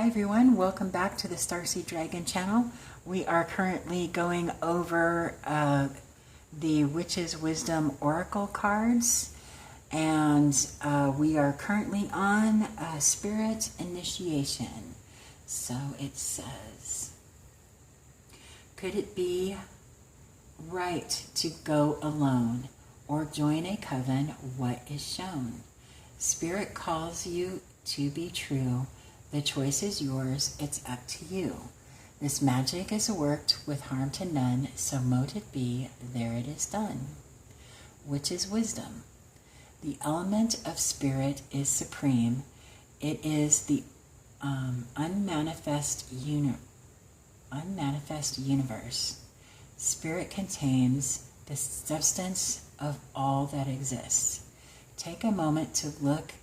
Hi everyone, welcome back to the Starseed Dragon channel. We are currently going over the Witch's Wisdom Oracle cards, and we are currently on Spirit Initiation. So it says, could it be right to go alone or join a coven? What is shown? Spirit calls you to be true. The choice is yours, it's up to you. This magic is worked with harm to none, so mote it be, there it is done. Which is wisdom. The element of spirit is supreme. It is the unmanifest universe. Spirit contains the substance of all that exists. Take a moment to look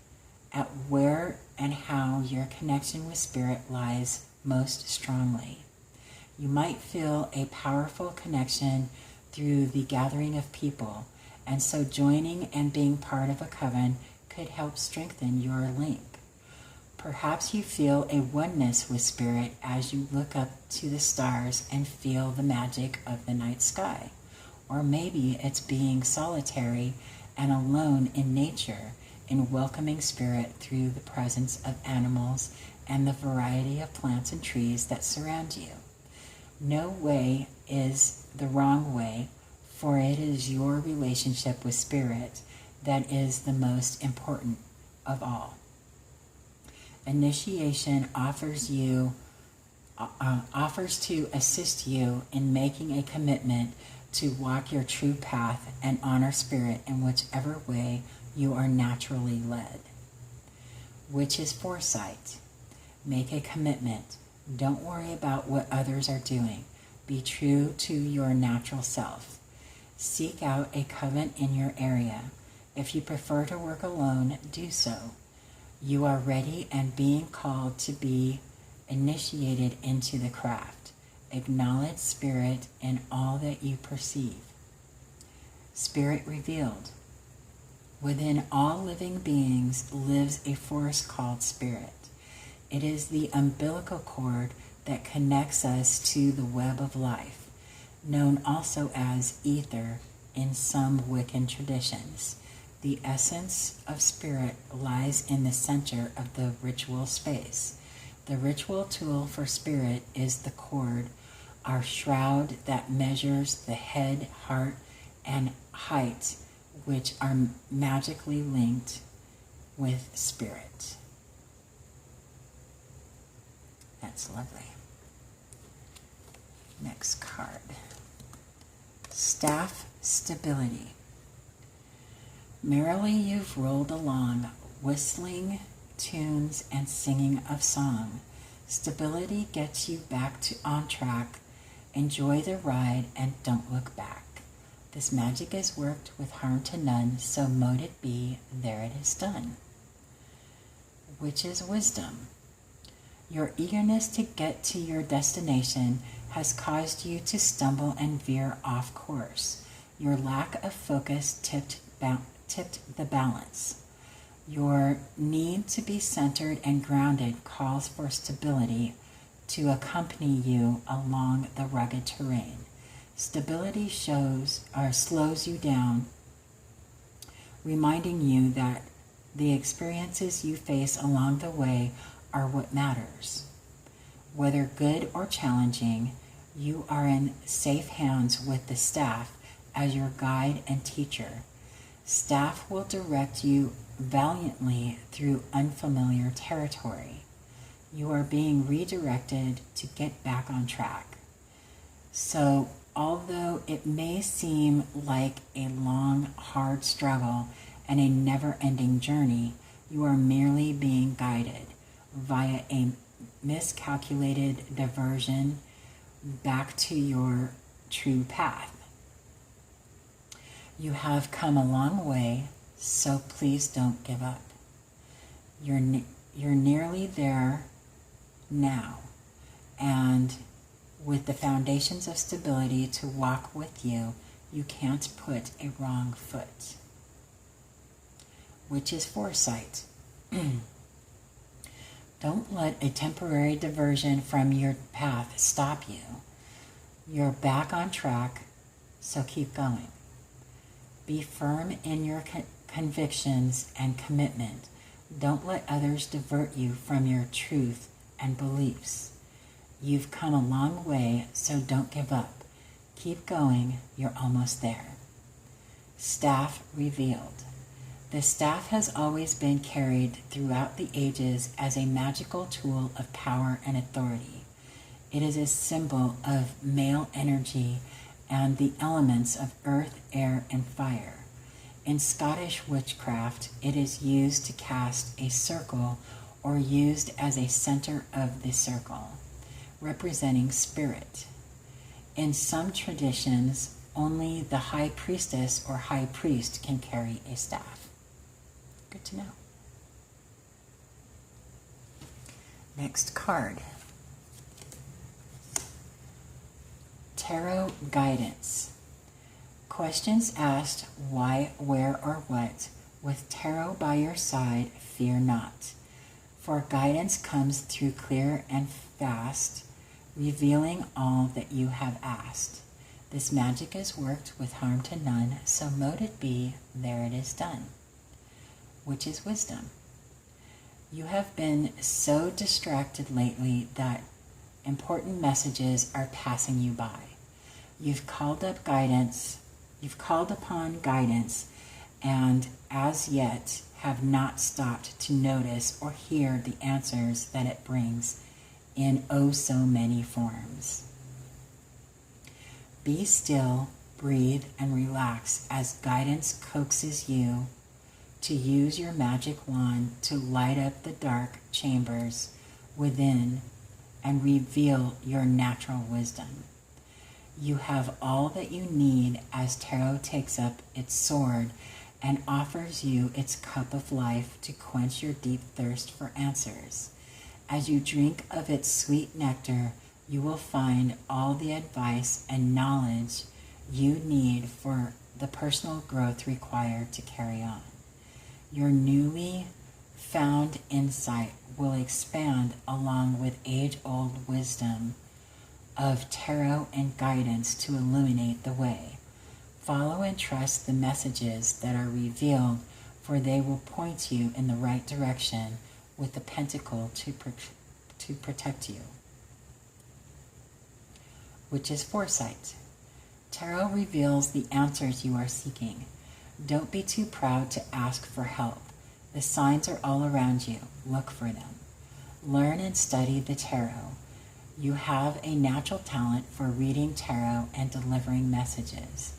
at where and how your connection with spirit lies most strongly. You might feel a powerful connection through the gathering of people, and so joining and being part of a coven could help strengthen your link. Perhaps you feel a oneness with spirit as you look up to the stars and feel the magic of the night sky. Or maybe it's being solitary and alone in nature, in welcoming spirit through the presence of animals and the variety of plants and trees that surround you. No way is the wrong way, for it is your relationship with spirit that is the most important of all. Initiation offers to assist you in making a commitment to walk your true path and honor spirit in whichever way you are naturally led. Which is foresight. Make a commitment. Don't worry about what others are doing. Be true to your natural self. Seek out a coven in your area. If you prefer to work alone, do so. You are ready and being called to be initiated into the craft. Acknowledge spirit in all that you perceive. Spirit revealed. Within all living beings lives a force called spirit. It is the umbilical cord that connects us to the web of life, known also as ether in some Wiccan traditions. The essence of spirit lies in the center of the ritual space. The ritual tool for spirit is the cord, our shroud that measures the head, heart, and height, which are magically linked with spirit. That's lovely. Next card. Staff stability. Merrily you've rolled along, whistling tunes and singing of song. Stability gets you back on track. Enjoy the ride and don't look back. This magic is worked with harm to none, so mote it be, there it is done. Which is wisdom. Your eagerness to get to your destination has caused you to stumble and veer off course. Your lack of focus tipped the balance. Your need to be centered and grounded calls for stability to accompany you along the rugged terrain. Stability slows you down, reminding you that the experiences you face along the way are what matters. Whether good or challenging, you are in safe hands with the staff as your guide and teacher. Staff will direct you valiantly through unfamiliar territory. You are being redirected to get back on track. So, although it may seem like a long, hard struggle and a never-ending journey, you are merely being guided via a miscalculated diversion back to your true path. You have come a long way, so please don't give up. You're nearly there now, and with the foundations of stability to walk with you, you can't put a wrong foot. Which is foresight. Don't let a temporary diversion from your path stop you. You're back on track, so keep going. Be firm in your convictions and commitment. Don't let others divert you from your truth and beliefs. You've come a long way, so don't give up. Keep going, you're almost there. Staff revealed. The staff has always been carried throughout the ages as a magical tool of power and authority. It is a symbol of male energy and the elements of earth, air, and fire. In Scottish witchcraft, it is used to cast a circle or used as a center of the circle, representing spirit. In some traditions, only the high priestess or high priest can carry a staff. Good to know. Next card. Tarot guidance. Questions asked why, where, or what. With tarot by your side, fear not. For guidance comes through clear and fast, revealing all that you have asked. This magic is worked with harm to none, so mote it be, there it is done. Which is wisdom. You have been so distracted lately that important messages are passing you by. You've called upon guidance, and as yet have not stopped to notice or hear the answers that it brings in oh so many forms. Be still, breathe, and relax as guidance coaxes you to use your magic wand to light up the dark chambers within and reveal your natural wisdom. You have all that you need as tarot takes up its sword and offers you its cup of life to quench your deep thirst for answers. As you drink of its sweet nectar, you will find all the advice and knowledge you need for the personal growth required to carry on. Your newly found insight will expand along with age-old wisdom of tarot and guidance to illuminate the way. Follow and trust the messages that are revealed, for they will point you in the right direction with the pentacle to protect you. Which is foresight. Tarot reveals the answers you are seeking. Don't be too proud to ask for help. The signs are all around you. Look for them. Learn and study the tarot. You have a natural talent for reading tarot and delivering messages.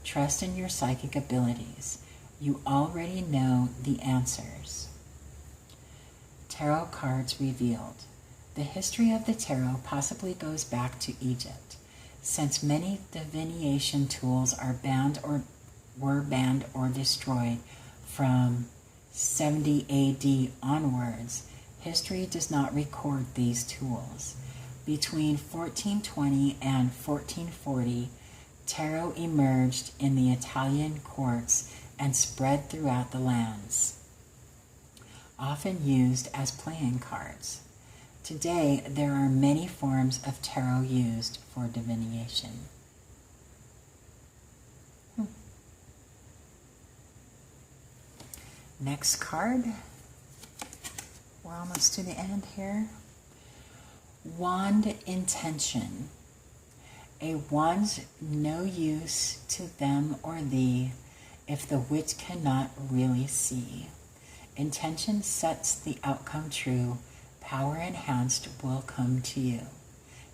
Trust in your psychic abilities. You already know the answers. Tarot cards revealed. The history of the tarot possibly goes back to Egypt, since many divination tools are were banned or destroyed from 70 AD onwards. History does not record these tools. Between 1420 and 1440, tarot emerged in the Italian courts and spread throughout the lands, often used as playing cards. Today, there are many forms of tarot used for divination. Next card. We're almost to the end here. Wand intention. A wand's no use to them or thee if the witch cannot really see. Intention sets the outcome true. Power enhanced will come to you.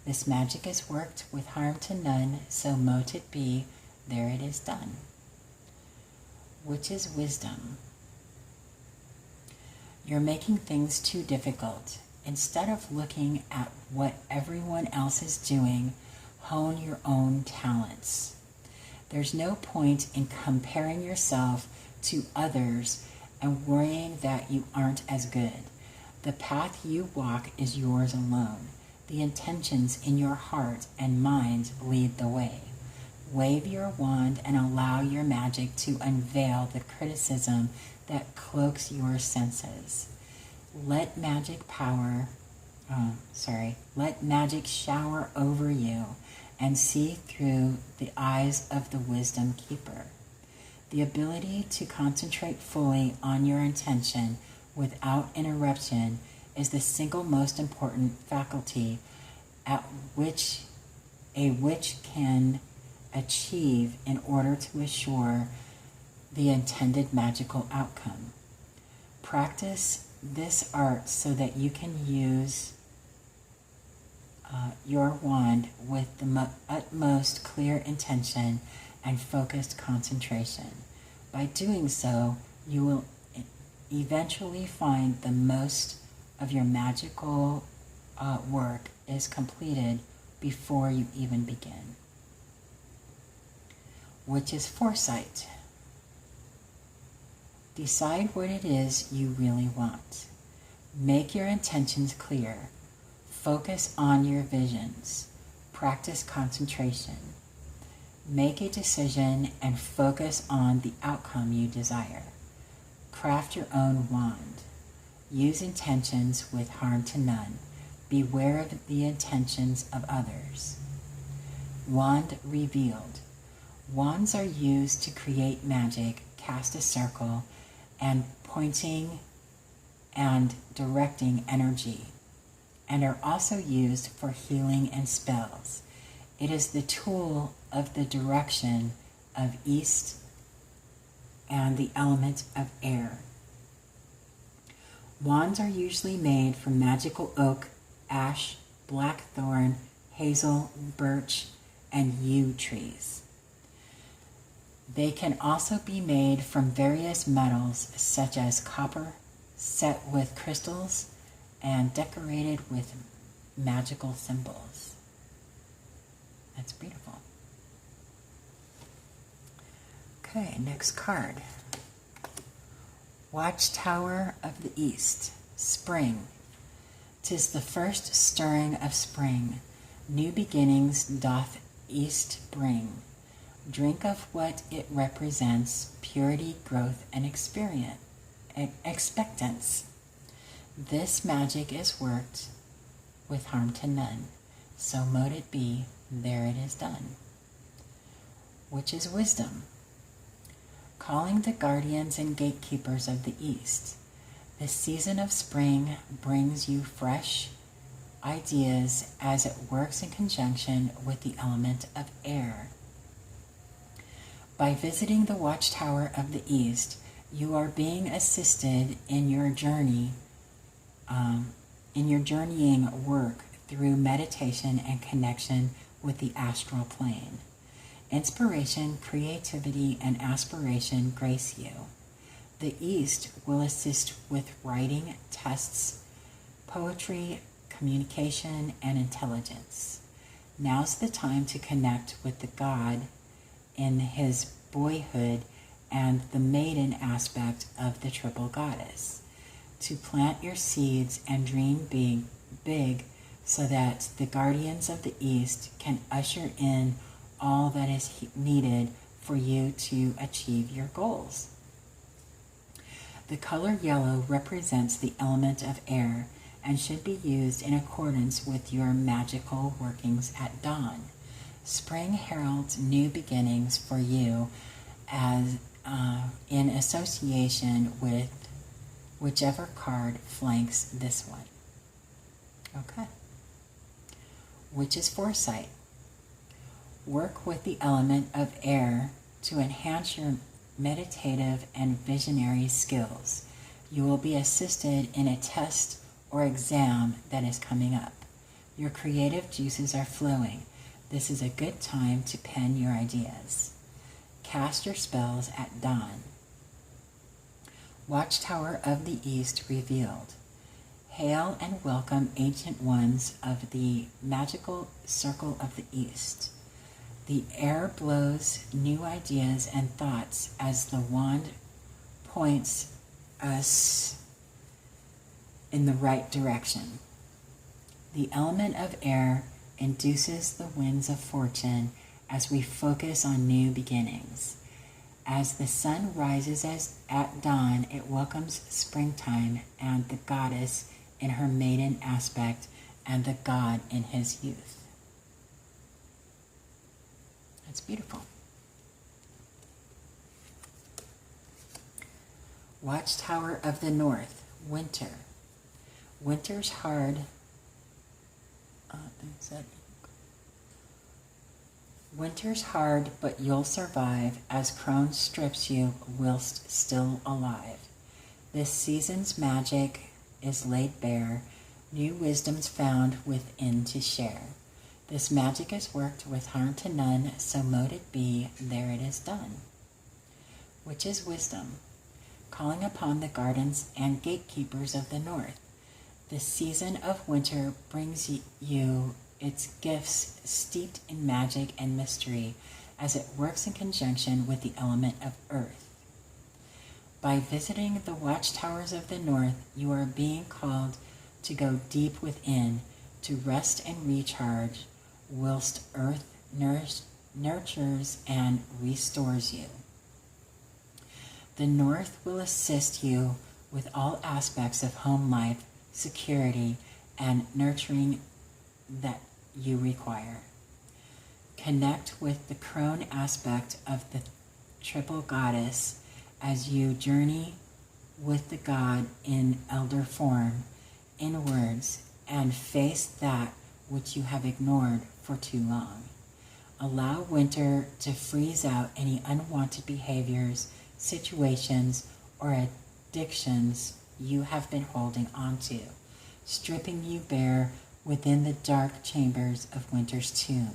This magic is worked with harm to none, so mote it be, there it is done. Which is wisdom. You're making things too difficult. Instead of looking at what everyone else is doing, hone your own talents. There's no point in comparing yourself to others and worrying that you aren't as good. The path you walk is yours alone. The intentions in your heart and mind lead the way. Wave your wand and allow your magic to unveil the criticism that cloaks your senses. Let let magic shower over you and see through the eyes of the wisdom keeper. The ability to concentrate fully on your intention without interruption is the single most important faculty at which a witch can achieve in order to assure the intended magical outcome. Practice this art so that you can use your wand with the utmost clear intention and focused concentration. By doing so, you will eventually find the most of your magical work is completed before you even begin. Which is foresight. Decide what it is you really want. Make your intentions clear. Focus on your visions. Practice concentration. Make a decision and focus on the outcome you desire. Craft your own wand. Use intentions with harm to none. Beware of the intentions of others. Wand revealed. Wands are used to create magic, cast a circle, and pointing and directing energy, and are also used for healing and spells. It is the tool of the direction of east and the element of air. Wands are usually made from magical oak, ash, blackthorn, hazel, birch, and yew trees. They can also be made from various metals such as copper, set with crystals, and decorated with magical symbols. That's beautiful. Okay, next card. Watchtower of the East, Spring. 'Tis the first stirring of spring. New beginnings doth East bring. Drink of what it represents, purity, growth, and expectance. This magic is worked with harm to none. So mote it be, there it is done. Which is wisdom. Calling the guardians and gatekeepers of the East. The season of spring brings you fresh ideas as it works in conjunction with the element of air. By visiting the Watchtower of the East, you are being assisted in your journeying work through meditation and connection with the astral plane. Inspiration, creativity, and aspiration grace you. The East will assist with writing, tests, poetry, communication, and intelligence. Now's the time to connect with the God in his boyhood and the maiden aspect of the triple goddess. To plant your seeds and dream big so that the guardians of the East can usher in all that is needed for you to achieve your goals. The color yellow represents the element of air and should be used in accordance with your magical workings at dawn. Spring heralds new beginnings for you as in association with whichever card flanks this one. Okay. Which is foresight. Work with the element of air to enhance your meditative and visionary skills. You will be assisted in a test or exam that is coming up. Your creative juices are flowing. This is a good time to pen your ideas. Cast your spells at dawn. Watchtower of the East revealed. Hail and welcome ancient ones of the magical circle of the East. The air blows new ideas and thoughts as the wand points us in the right direction. The element of air induces the winds of fortune as we focus on new beginnings. As the sun rises at dawn, it welcomes springtime and the goddess in her maiden aspect and the god in his youth. That's beautiful. Watchtower of the North, winter. Winter's hard. Winter's hard, but you'll survive as Crone strips you whilst still alive. This season's magic is laid bare, new wisdom's found within to share. This magic is worked with harm to none, so mote it be, there it is done. Which is wisdom, calling upon the gardens and gatekeepers of the north. The season of winter brings you its gifts steeped in magic and mystery as it works in conjunction with the element of earth. By visiting the watchtowers of the north, you are being called to go deep within, to rest and recharge, whilst earth nurtures and restores you. The north will assist you with all aspects of home life, security, and nurturing that you require. Connect with the crone aspect of the triple goddess as you journey with the god in elder form inwards and face that which you have ignored for too long. Allow winter to freeze out any unwanted behaviors, situations, or addictions you have been holding onto, stripping you bare within the dark chambers of winter's tomb.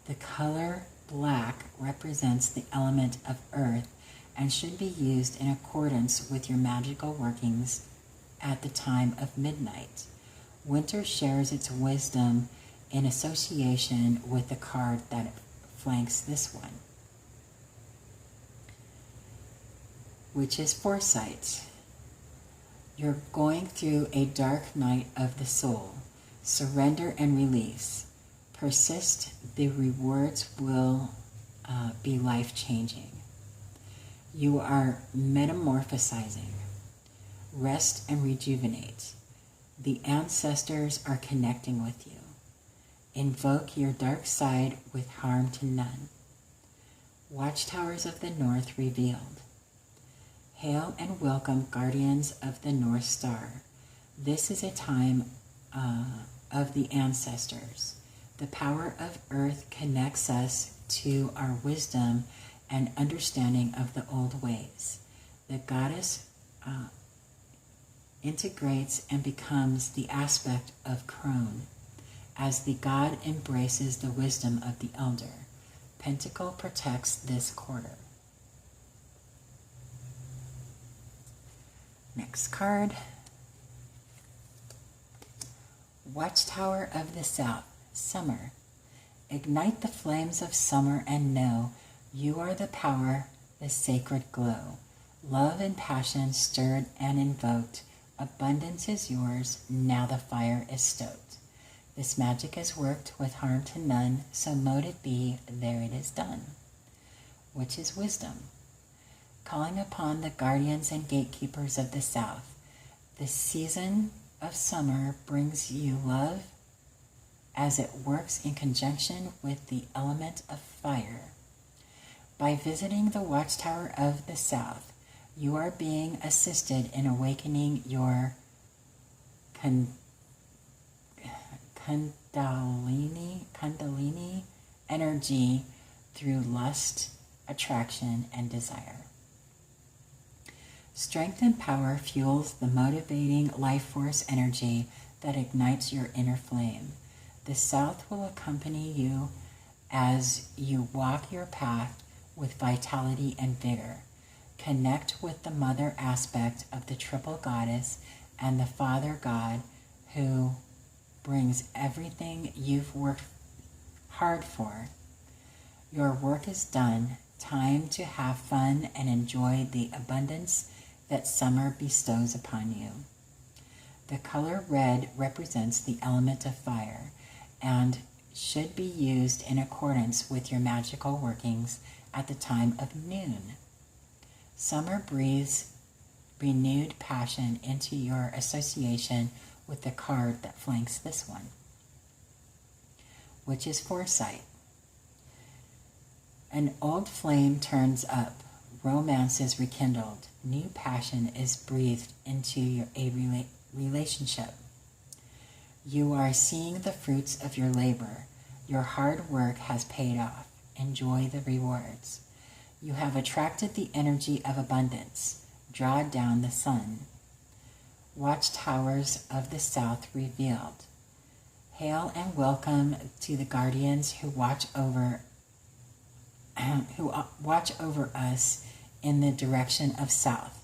The color black represents the element of earth and should be used in accordance with your magical workings at the time of midnight. Winter shares its wisdom in association with the card that flanks this one, which is foresight. You're going through a dark night of the soul. Surrender and release. Persist, the rewards will be life-changing. You are metamorphosizing. Rest and rejuvenate. The ancestors are connecting with you. Invoke your dark side with harm to none. Watchtowers of the North revealed. Hail and welcome, guardians of the North Star. This is a time of the ancestors. The power of earth connects us to our wisdom and understanding of the old ways. The goddess integrates and becomes the aspect of crone as the god embraces the wisdom of the elder. Pentacle protects this quarter. Next card. Watchtower of the South, summer. Ignite the flames of summer and know you are the power, the sacred glow. Love and passion stirred and invoked. Abundance is yours, now the fire is stoked. This magic is worked with harm to none, so mote it be, there it is done. Which is wisdom. Calling upon the guardians and gatekeepers of the South. The season of summer brings you love as it works in conjunction with the element of fire. By visiting the Watchtower of the South, you are being assisted in awakening your Kundalini energy through lust, attraction, and desire. Strength and power fuels the motivating life force energy that ignites your inner flame. The South will accompany you as you walk your path with vitality and vigor. Connect with the mother aspect of the triple goddess and the father god who brings everything you've worked hard for. Your work is done. Time to have fun and enjoy the abundance that summer bestows upon you. The color red represents the element of fire and should be used in accordance with your magical workings at the time of noon. Summer breathes renewed passion into your association with the card that flanks this one, which is foresight. An old flame turns up, romance is rekindled, new passion is breathed into a relationship. You are seeing the fruits of your labor. Your hard work has paid off. Enjoy the rewards. You have attracted the energy of abundance. Draw down the sun. Watchtowers of the south revealed. Hail and welcome to the guardians who watch over us in the direction of south.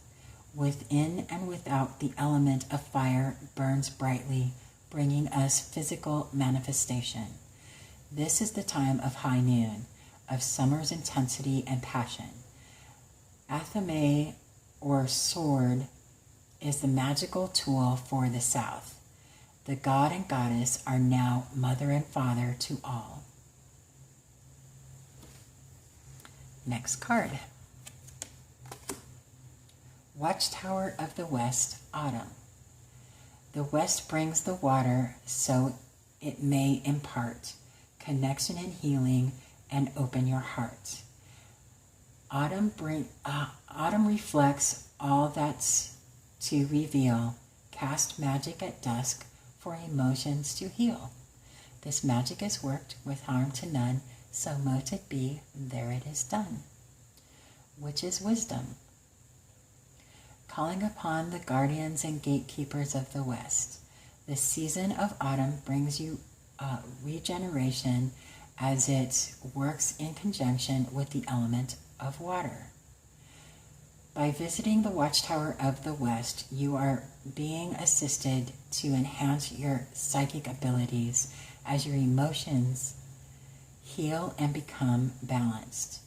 Within and without, the element of fire burns brightly, bringing us physical manifestation. This is the time of high noon, of summer's intensity and passion. Athame, or sword, is the magical tool for the south. The god and goddess are now mother and father to all. Next card. Watchtower of the West, Autumn. The West brings the water so it may impart connection and healing and open your heart. Autumn reflects all that's to reveal. Cast magic at dusk for emotions to heal. This magic is worked with harm to none, so mote it be, there it is done. Which is wisdom. Calling upon the guardians and gatekeepers of the West. The season of autumn brings you regeneration as it works in conjunction with the element of water. By visiting the Watchtower of the West, you are being assisted to enhance your psychic abilities as your emotions heal and become balanced.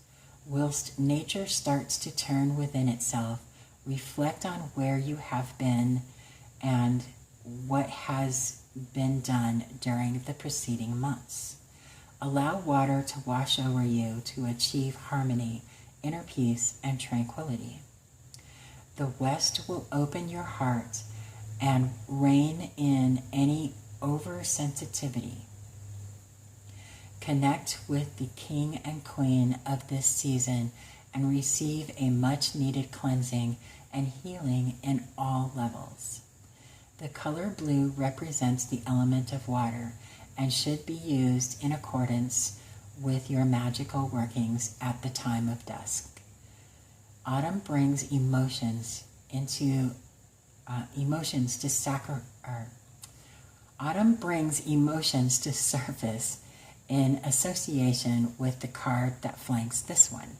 Whilst nature starts to turn within itself, reflect on where you have been and what has been done during the preceding months. Allow water to wash over you to achieve harmony, inner peace, and tranquility. The West will open your heart and rein in any oversensitivity. Connect with the king and queen of this season and receive a much-needed cleansing and healing in all levels. The color blue represents the element of water and should be used in accordance with your magical workings at the time of dusk. Autumn brings emotions to surface in association with the card that flanks this one.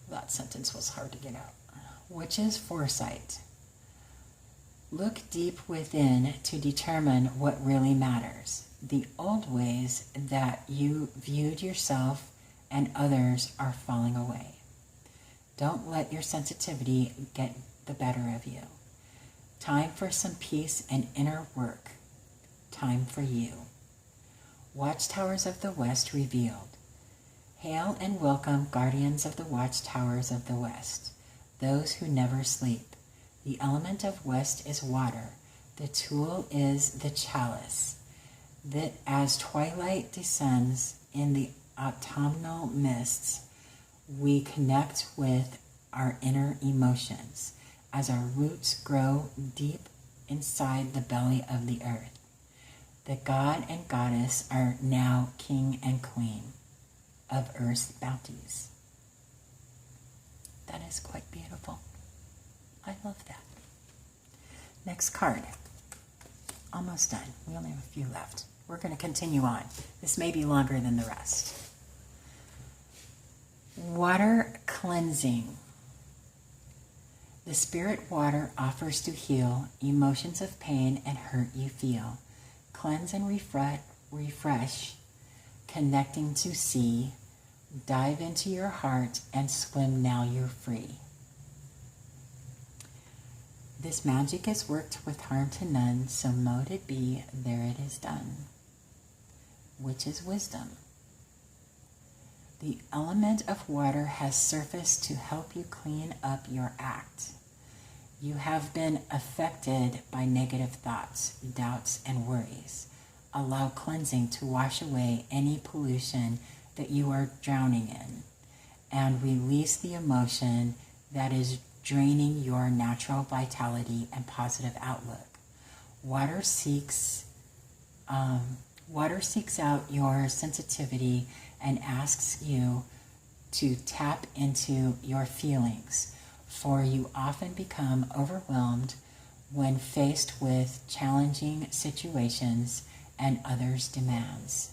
That sentence was hard to get out. Which is foresight. Look deep within to determine what really matters. The old ways that you viewed yourself and others are falling away. Don't let your sensitivity get the better of you. Time for some peace and inner work. Time for you. Watchtowers of the West revealed. Hail and welcome, guardians of the watchtowers of the West, those who never sleep. The element of West is water. The tool is the chalice. That as twilight descends in the autumnal mists, we connect with our inner emotions as our roots grow deep inside the belly of the earth. The god and goddess are now king and queen of earth's bounties. That is quite beautiful. I love that. Next card. Almost done. We only have a few left. We're going to continue on. This may be longer than the rest. Water cleansing. The spirit water offers to heal emotions of pain and hurt you feel. Cleanse and refresh, connecting to sea. Dive into your heart and swim, now you're free. This magic is worked with harm to none, so mote it be, there it is done. Which is wisdom. The element of water has surfaced to help you clean up your act. You have been affected by negative thoughts, doubts, and worries. Allow cleansing to wash away any pollution that you are drowning in, and release the emotion that is draining your natural vitality and positive outlook. Water seeks out your sensitivity and asks you to tap into your feelings, for you often become overwhelmed when faced with challenging situations and others' demands.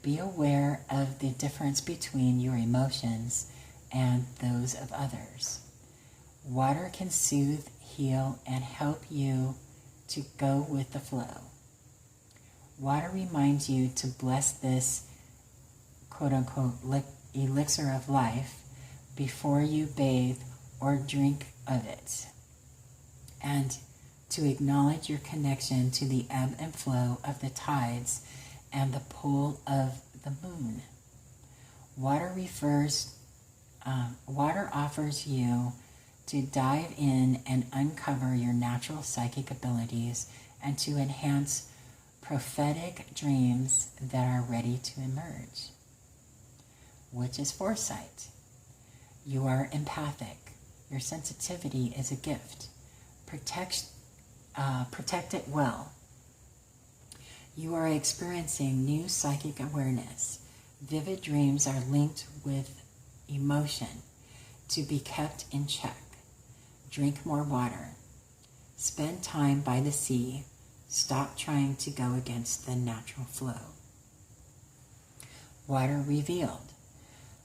Be aware of the difference between your emotions and those of others. Water can soothe, heal, and help you to go with the flow. Water reminds you to bless this quote-unquote elixir of life before you bathe or drink of it, and to acknowledge your connection to the ebb and flow of the tides and the pull of the moon. Water offers you to dive in and uncover your natural psychic abilities and to enhance prophetic dreams that are ready to emerge. Which is foresight. You are empathic. Your sensitivity is a gift. Protect it well. You are experiencing new psychic awareness. Vivid dreams are linked with emotion to be kept in check. Drink more water. Spend time by the sea. Stop trying to go against the natural flow. Water revealed.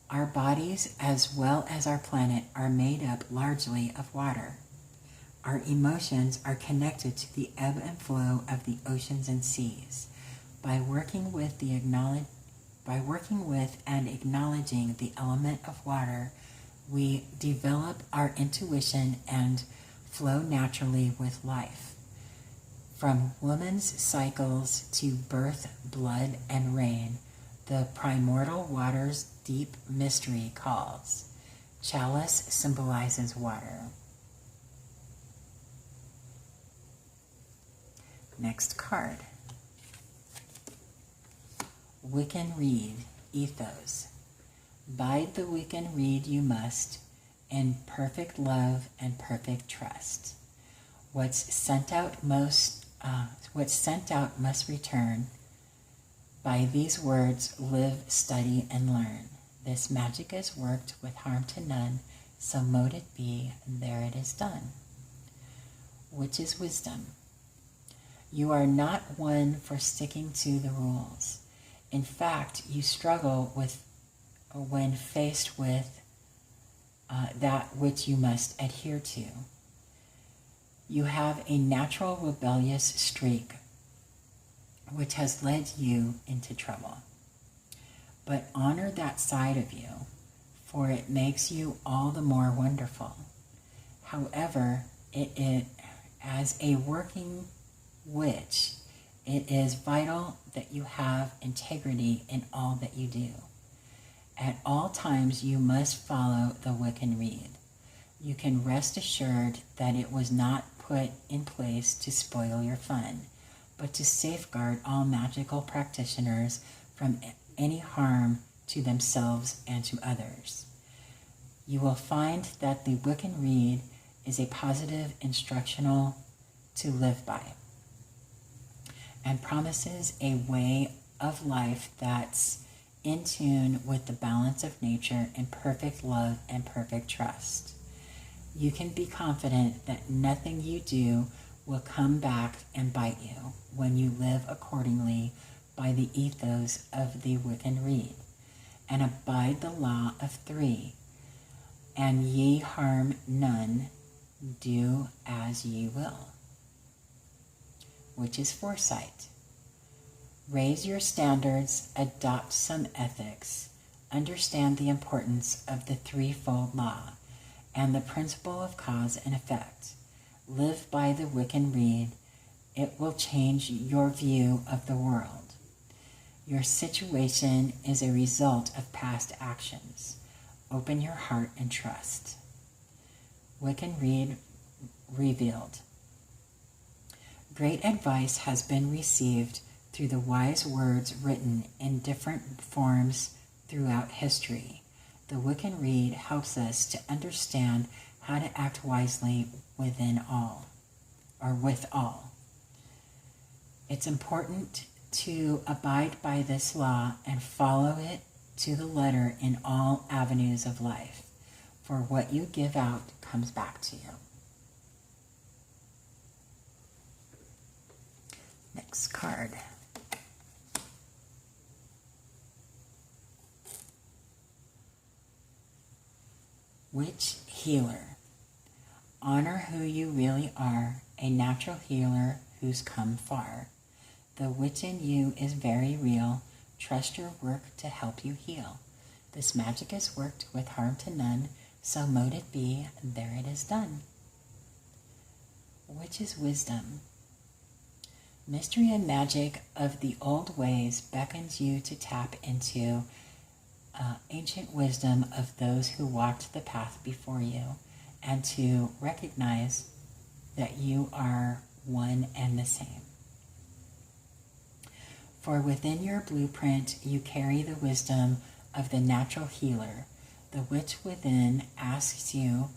Our bodies, as well as our planet, are made up largely of water. Our emotions are connected to the ebb and flow of the oceans and seas. By working with and acknowledging the element of water, we develop our intuition and flow naturally with life. From woman's cycles to birth, blood, and rain, the primordial water's deep mystery calls. Chalice symbolizes water. Next card. Wiccan Reed, Ethos. Bide the Wiccan Reed you must, in perfect love and perfect trust. What's sent out must return. By these words, live, study, and learn. This magic is worked with harm to none, so mote it be, and there it is done. Which is wisdom. You are not one for sticking to the rules. In fact, you struggle when faced with that which you must adhere to. You have a natural rebellious streak which has led you into trouble. But honor that side of you, for it makes you all the more wonderful. However, as a working witch, it is vital that you have integrity in all that you do. At all times, you must follow the Wiccan Reed. You can rest assured that it was not put in place to spoil your fun, but to safeguard all magical practitioners from any harm to themselves and to others. You will find that the Wiccan Reed is a positive instructional to live by and promises a way of life that's in tune with the balance of nature in perfect love and perfect trust. You can be confident that nothing you do will come back and bite you when you live accordingly by the ethos of the Wiccan Reed, and abide the law of three, and ye harm none, do as ye will. Which is foresight. Raise your standards, adopt some ethics, understand the importance of the threefold law, and the principle of cause and effect. Live by the Wiccan Reed. It will change your view of the world. Your situation is a result of past actions. Open your heart and trust. Wiccan Reed revealed. Great advice has been received through the wise words written in different forms throughout history. The Wiccan Reed helps us to understand how to act wisely within all, or with all. It's important to abide by this law and follow it to the letter in all avenues of life, for what you give out comes back to you. Next card. Witch Healer. Honor who you really are, a natural healer who's come far. The witch in you is very real. Trust your work to help you heal. This magic is worked with harm to none, so mote it be, there it is done. Witch's Wisdom. Mystery and magic of the old ways beckons you to tap into ancient wisdom of those who walked the path before you, and to recognize that you are one and the same. For within your blueprint you carry the wisdom of the natural healer. The witch within asks you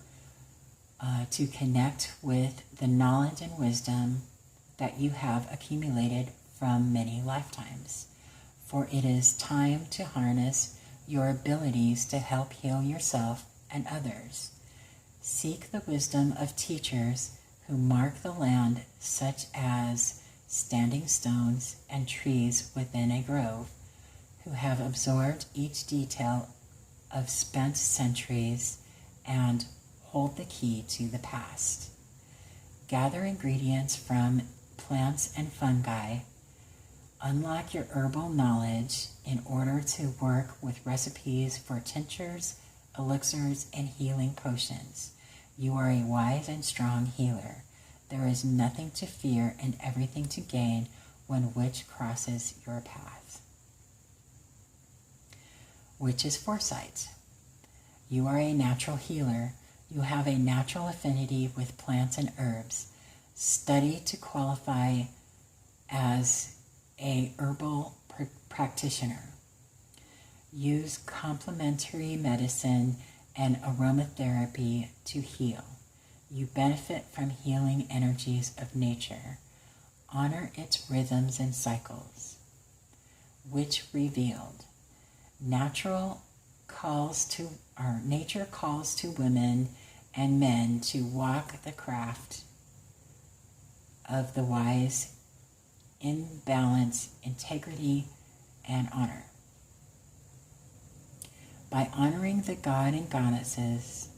to connect with the knowledge and wisdom that you have accumulated from many lifetimes. For it is time to harness your abilities to help heal yourself and others. Seek the wisdom of teachers who mark the land, such as standing stones and trees within a grove, who have absorbed each detail of spent centuries and hold the key to the past. Gather ingredients from plants and fungi. Unlock your herbal knowledge in order to work with recipes for tinctures, elixirs, and healing potions. You are a wise and strong healer. There is nothing to fear and everything to gain when witch crosses your path. Witch's Foresight. You are a natural healer. You have a natural affinity with plants and herbs. Study to qualify as a herbal practitioner. Use complementary medicine and aromatherapy to heal. You benefit from healing energies of nature. Honor its rhythms and cycles. Witch Revealed. Nature calls to women and men to walk the craft of the wise in balance, integrity, and honor. By honoring the god and goddesses,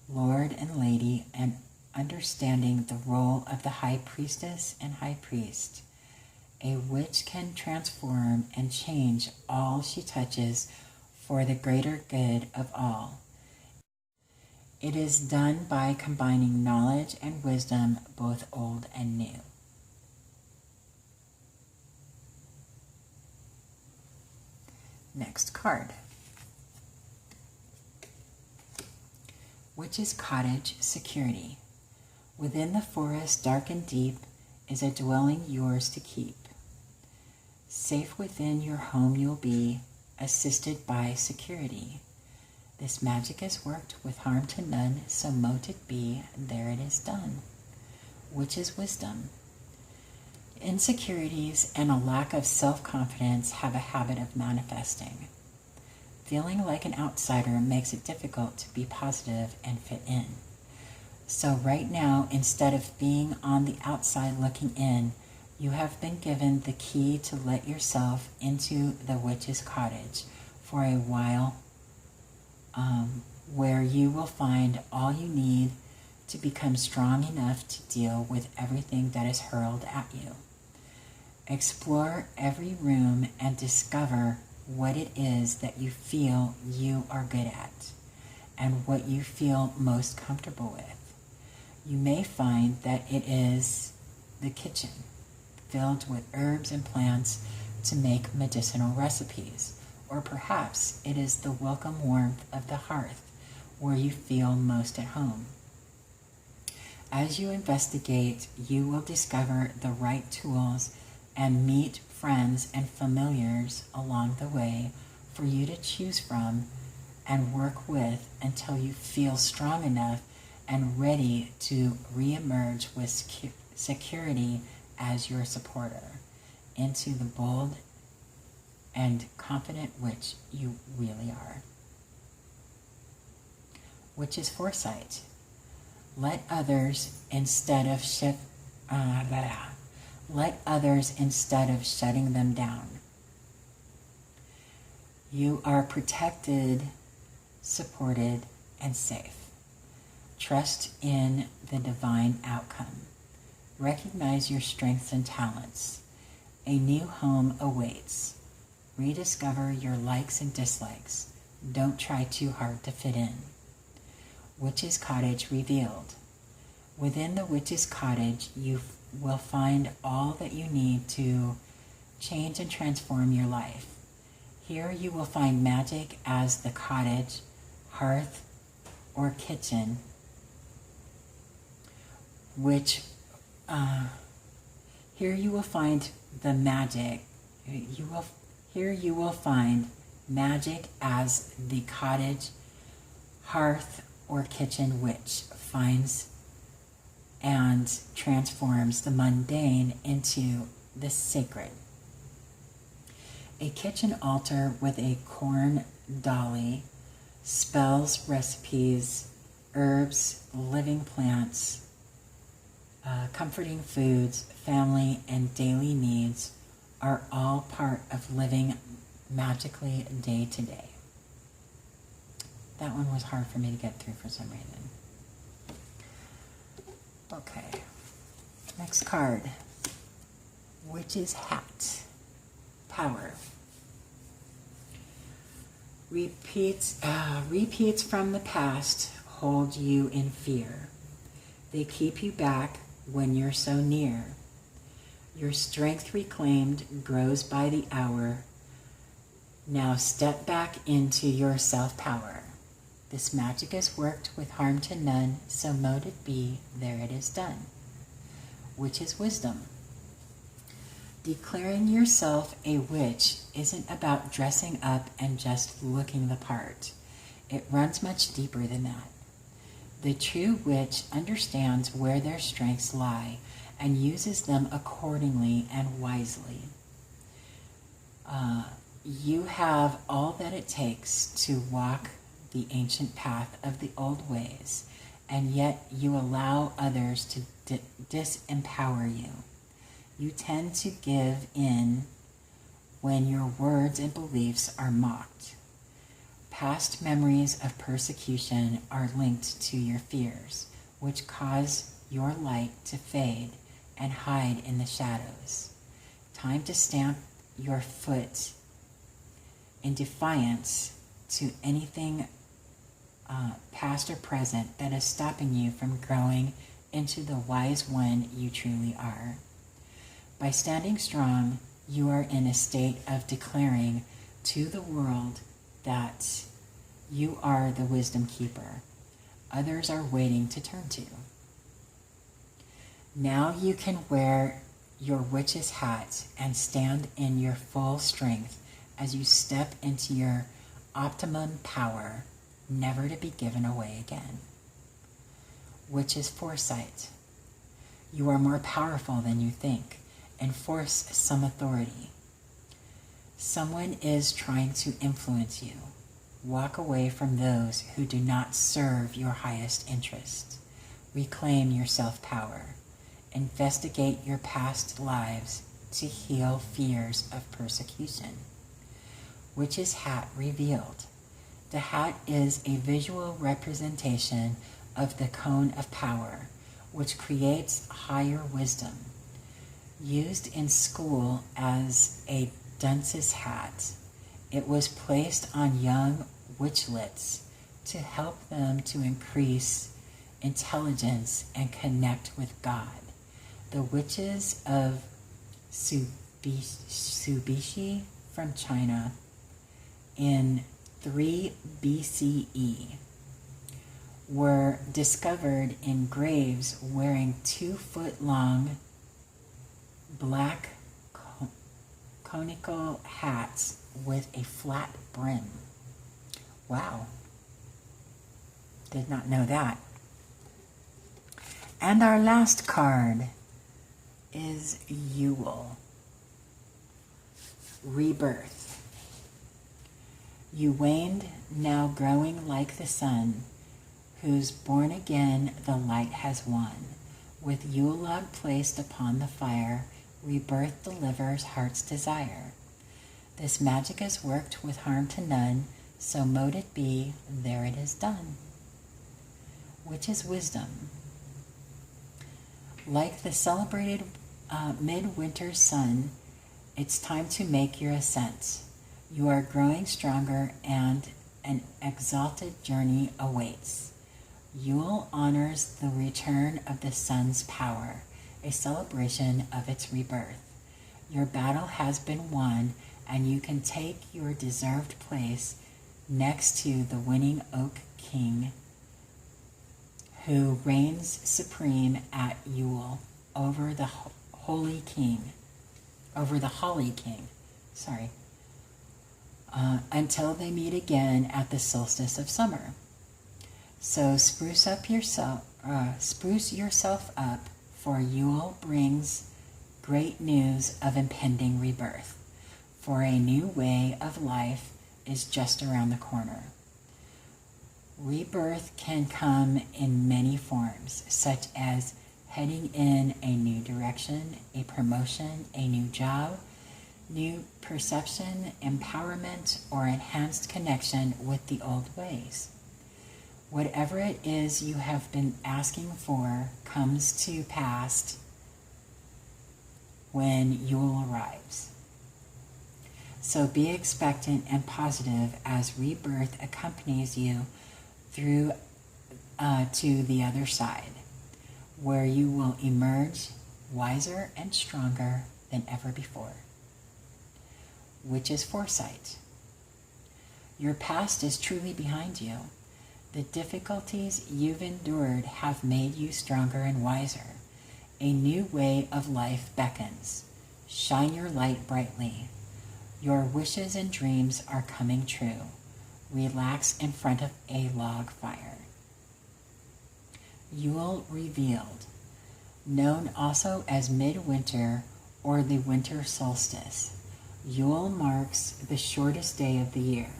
Lord and Lady, and understanding the role of the high priestess and high priest, a witch can transform and change all she touches for the greater good of all. It is done by combining knowledge and wisdom, both old and new. Next card. Witch's Cottage Security. Within the forest, dark and deep, is a dwelling yours to keep. Safe within your home you'll be, assisted by security. This magic is worked with harm to none, so mote it be, there it is done. Witch's Wisdom. Insecurities and a lack of self-confidence have a habit of manifesting. Feeling like an outsider makes it difficult to be positive and fit in. So right now, instead of being on the outside looking in, you have been given the key to let yourself into the witch's cottage for a while, where you will find all you need to become strong enough to deal with everything that is hurled at you. Explore every room and discover what it is that you feel you are good at and what you feel most comfortable with. You may find that it is the kitchen, filled with herbs and plants to make medicinal recipes, or perhaps it is the welcome warmth of the hearth where you feel most at home. As you investigate, you will discover the right tools and meet friends and familiars along the way for you to choose from and work with until you feel strong enough and ready to re-emerge with security as your supporter into the bold and confident witch you really are. Which is foresight. Let others instead of shutting them down. You are protected, supported, and safe. Trust in the divine outcome. Recognize your strengths and talents. A new home awaits. Rediscover your likes and dislikes. Don't try too hard to fit in. Witch's Cottage revealed. Within the Witch's Cottage, you will find all that you need to change and transform your life. Here you will find magic as the cottage, hearth, or kitchen, here you will find the magic. Here you will find magic as the cottage, hearth, or kitchen witch finds and transforms the mundane into the sacred. A kitchen altar with a corn dolly, spells, recipes, herbs, living plants, comforting foods, family, and daily needs are all part of living magically day to day. That one was hard for me to get through for some reason. Okay, next card. Witch's Hat. Power. Repeats from the past hold you in fear. They keep you back when you're so near. Your strength reclaimed grows by the hour. Now step back into your self-power. This magic has worked with harm to none, so mote it be, there it is done. Which is wisdom. Declaring yourself a witch isn't about dressing up and just looking the part. It runs much deeper than that. The true witch understands where their strengths lie and uses them accordingly and wisely. You have all that it takes to walk the ancient path of the old ways, and yet you allow others to disempower you. You tend to give in when your words and beliefs are mocked. Past memories of persecution are linked to your fears, which cause your light to fade and hide in the shadows. Time to stamp your foot in defiance to anything past or present that is stopping you from growing into the wise one you truly are. By standing strong, you are in a state of declaring to the world that you are the wisdom keeper others are waiting to turn to. Now you can wear your witch's hat and stand in your full strength as you step into your optimum power, never to be given away again. Witch's foresight. You are more powerful than you think. Enforce some authority. Someone is trying to influence you. Walk away from those who do not serve your highest interest. Reclaim your self-power. Investigate your past lives to heal fears of persecution. Witch's hat revealed. The hat is a visual representation of the cone of power, which creates higher wisdom. Used in school as a dunce's hat, it was placed on young witchlets to help them to increase intelligence and connect with God. The witches of Mitsubishi from China in 3 BCE were discovered in graves wearing 2-foot-long black conical hats with a flat brim. Wow. Did not know that. And our last card is Yule. Rebirth. You waned, now growing like the sun, whose born again the light has won. With Yule log placed upon the fire, rebirth delivers heart's desire. This magic is worked with harm to none, so mote it be, there it is done. Which is wisdom. Like the celebrated midwinter sun, it's time to make your ascent. You are growing stronger and an exalted journey awaits. Yule honors the return of the sun's power, a celebration of its rebirth. Your battle has been won, and you can take your deserved place next to the winning oak king who reigns supreme at Yule over the holly king, until they meet again at the solstice of summer. So spruce yourself up, for Yule brings great news of impending rebirth. For a new way of life is just around the corner. Rebirth can come in many forms, such as heading in a new direction, a promotion, a new job, new perception, empowerment, or enhanced connection with the old ways. Whatever it is you have been asking for comes to pass when Yule arrives. So be expectant and positive as rebirth accompanies you through to the other side, where you will emerge wiser and stronger than ever before. Which is foresight. Your past is truly behind you. The difficulties you've endured have made you stronger and wiser. A new way of life beckons. Shine your light brightly. Your wishes and dreams are coming true. Relax in front of a log fire. Yule revealed, known also as midwinter or the winter solstice. Yule marks the shortest day of the year.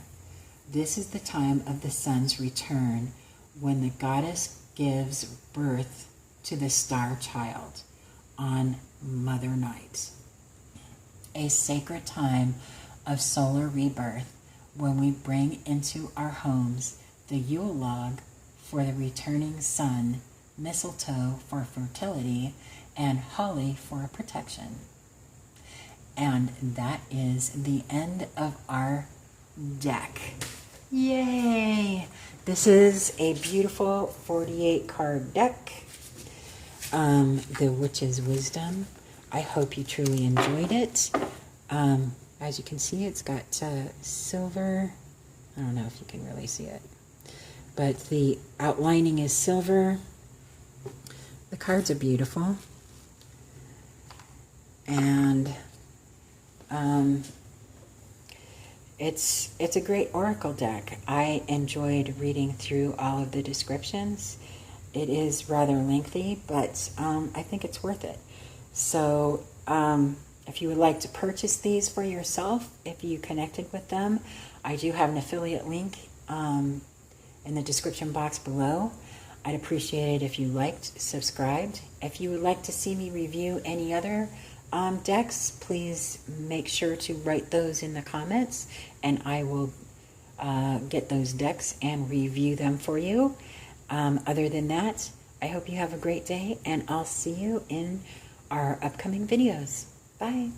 This is the time of the sun's return, when the goddess gives birth to the star child on Mother Night. A sacred time of solar rebirth, when we bring into our homes the Yule log for the returning sun, mistletoe for fertility, and holly for protection. And that is the end of our deck. Yay! This is a beautiful 48 card deck, the Witch's Wisdom. I hope you truly enjoyed it. As you can see, it's got silver. I don't know if you can really see it, but the outlining is silver. The cards are beautiful, and it's a great oracle deck. I enjoyed reading through all of the descriptions. It is rather lengthy, but I think it's worth it. So if you would like to purchase these for yourself, if you connected with them, I do have an affiliate link in the description box below. I'd appreciate it if you liked, subscribed. If you would like to see me review any other decks, please make sure to write those in the comments, and I will get those decks and review them for you. Other than that, I hope you have a great day, and I'll see you in our upcoming videos. Bye.